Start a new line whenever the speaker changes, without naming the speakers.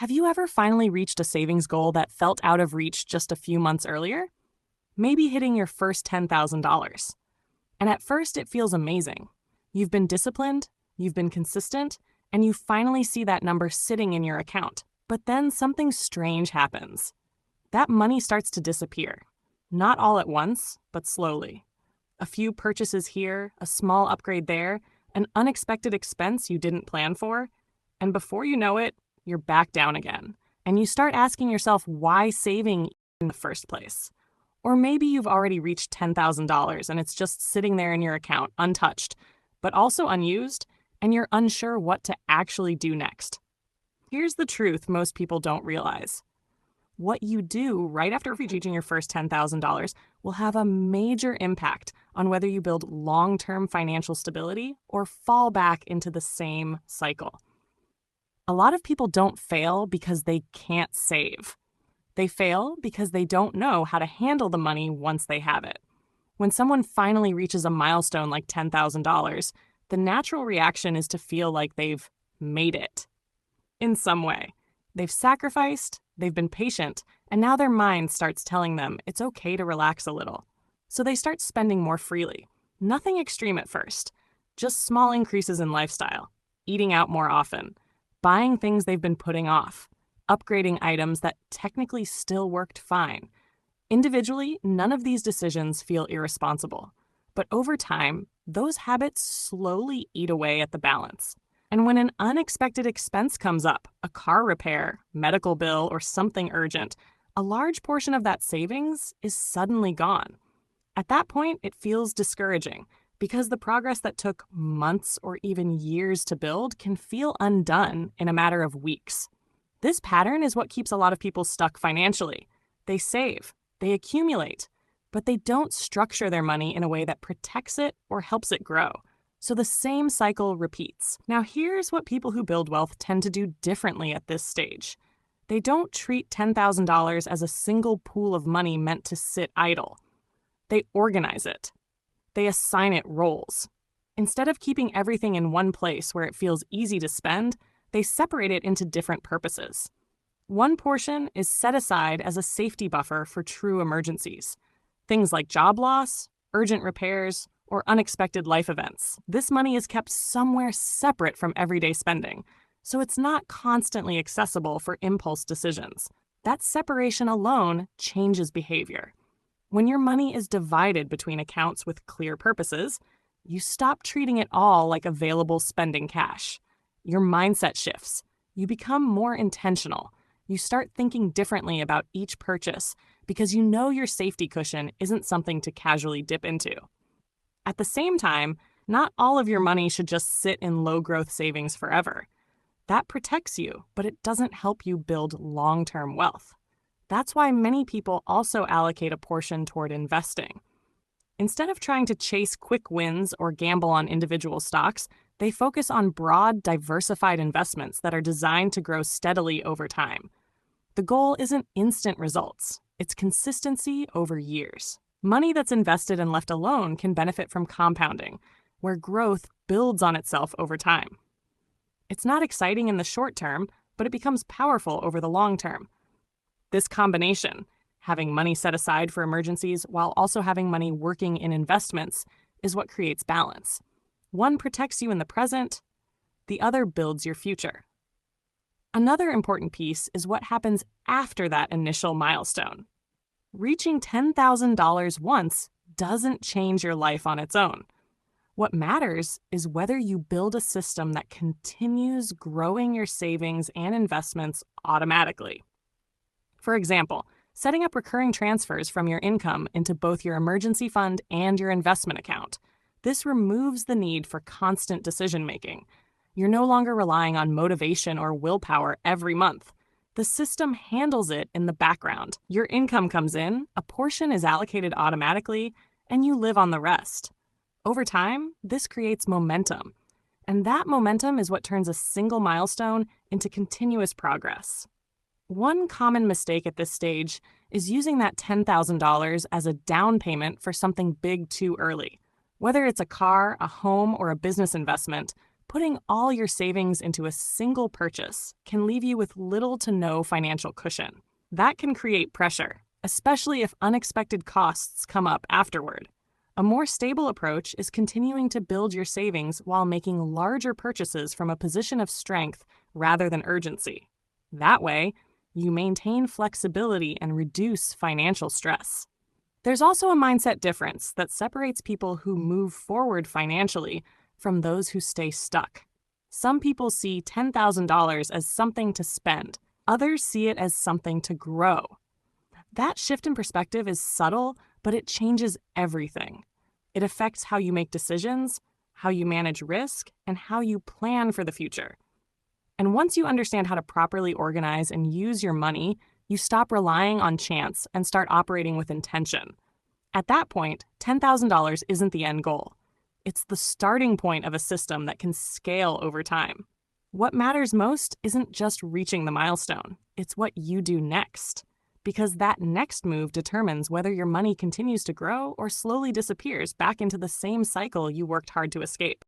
Have you ever finally reached a savings goal that felt out of reach just a few months earlier? Maybe hitting your first $10,000. And at first, it feels amazing. You've been disciplined, you've been consistent, and you finally see that number sitting in your account. But then something strange happens. That money starts to disappear. Not all at once, but slowly. A few purchases here, a small upgrade there, an unexpected expense you didn't plan for, and before you know it, you're back down again. And you start asking yourself why saving in the first place. Or maybe you've already reached $10,000 and it's just sitting there in your account, untouched, but also unused, and you're unsure what to actually do next. Here's the truth most people don't realize. What you do right after reaching your first $10,000 will have a major impact on whether you build long-term financial stability or fall back into the same cycle. A lot of people don't fail because they can't save. They fail because they don't know how to handle the money once they have it. When someone finally reaches a milestone like $10,000, the natural reaction is to feel like they've made it in some way. They've sacrificed, they've been patient, and now their mind starts telling them it's okay to relax a little. So they start spending more freely. Nothing extreme at first, just small increases in lifestyle, eating out more often, buying things they've been putting off, upgrading items that technically still worked fine. Individually, none of these decisions feel irresponsible. But over time, those habits slowly eat away at the balance. And when an unexpected expense comes up, a car repair, medical bill, or something urgent, a large portion of that savings is suddenly gone. At that point, it feels discouraging because the progress that took months or even years to build can feel undone in a matter of weeks. This pattern is what keeps a lot of people stuck financially. They save, they accumulate, but they don't structure their money in a way that protects it or helps it grow. So the same cycle repeats. Now here's what people who build wealth tend to do differently at this stage. They don't treat $10,000 as a single pool of money meant to sit idle. They organize it. They assign it roles. Instead of keeping everything in one place where it feels easy to spend, they separate it into different purposes. One portion is set aside as a safety buffer for true emergencies. Things like job loss, urgent repairs, or unexpected life events. This money is kept somewhere separate from everyday spending, so it's not constantly accessible for impulse decisions. That separation alone changes behavior. When your money is divided between accounts with clear purposes, you stop treating it all like available spending cash. Your mindset shifts. You become more intentional. You start thinking differently about each purchase because you know your safety cushion isn't something to casually dip into. At the same time, not all of your money should just sit in low-growth savings forever. That protects you, but it doesn't help you build long-term wealth. That's why many people also allocate a portion toward investing. Instead of trying to chase quick wins or gamble on individual stocks, they focus on broad, diversified investments that are designed to grow steadily over time. The goal isn't instant results, it's consistency over years. Money that's invested and left alone can benefit from compounding, where growth builds on itself over time. It's not exciting in the short term, but it becomes powerful over the long term. This combination, having money set aside for emergencies while also having money working in investments, is what creates balance. One protects you in the present, the other builds your future. Another important piece is what happens after that initial milestone. Reaching $10,000 once doesn't change your life on its own. What matters is whether you build a system that continues growing your savings and investments automatically. For example, setting up recurring transfers from your income into both your emergency fund and your investment account. This removes the need for constant decision-making. You're no longer relying on motivation or willpower every month. The system handles it in the background. Your income comes in, a portion is allocated automatically, and you live on the rest. Over time, this creates momentum. And that momentum is what turns a single milestone into continuous progress. One common mistake at this stage is using that $10,000 as a down payment for something big too early. Whether it's a car, a home, or a business investment, Putting all your savings into a single purchase can leave you with little to no financial cushion. That can create pressure, especially if unexpected costs come up afterward. A more stable approach is continuing to build your savings while making larger purchases from a position of strength rather than urgency. That way, you maintain flexibility and reduce financial stress. There's also a mindset difference that separates people who move forward financially from those who stay stuck. Some people see $10,000 as something to spend. Others see it as something to grow. That shift in perspective is subtle, but it changes everything. It affects how you make decisions, how you manage risk, and how you plan for the future. And once you understand how to properly organize and use your money, you stop relying on chance and start operating with intention. At that point, $10,000 isn't the end goal. It's the starting point of a system that can scale over time. What matters most isn't just reaching the milestone, it's what you do next. Because that next move determines whether your money continues to grow or slowly disappears back into the same cycle you worked hard to escape.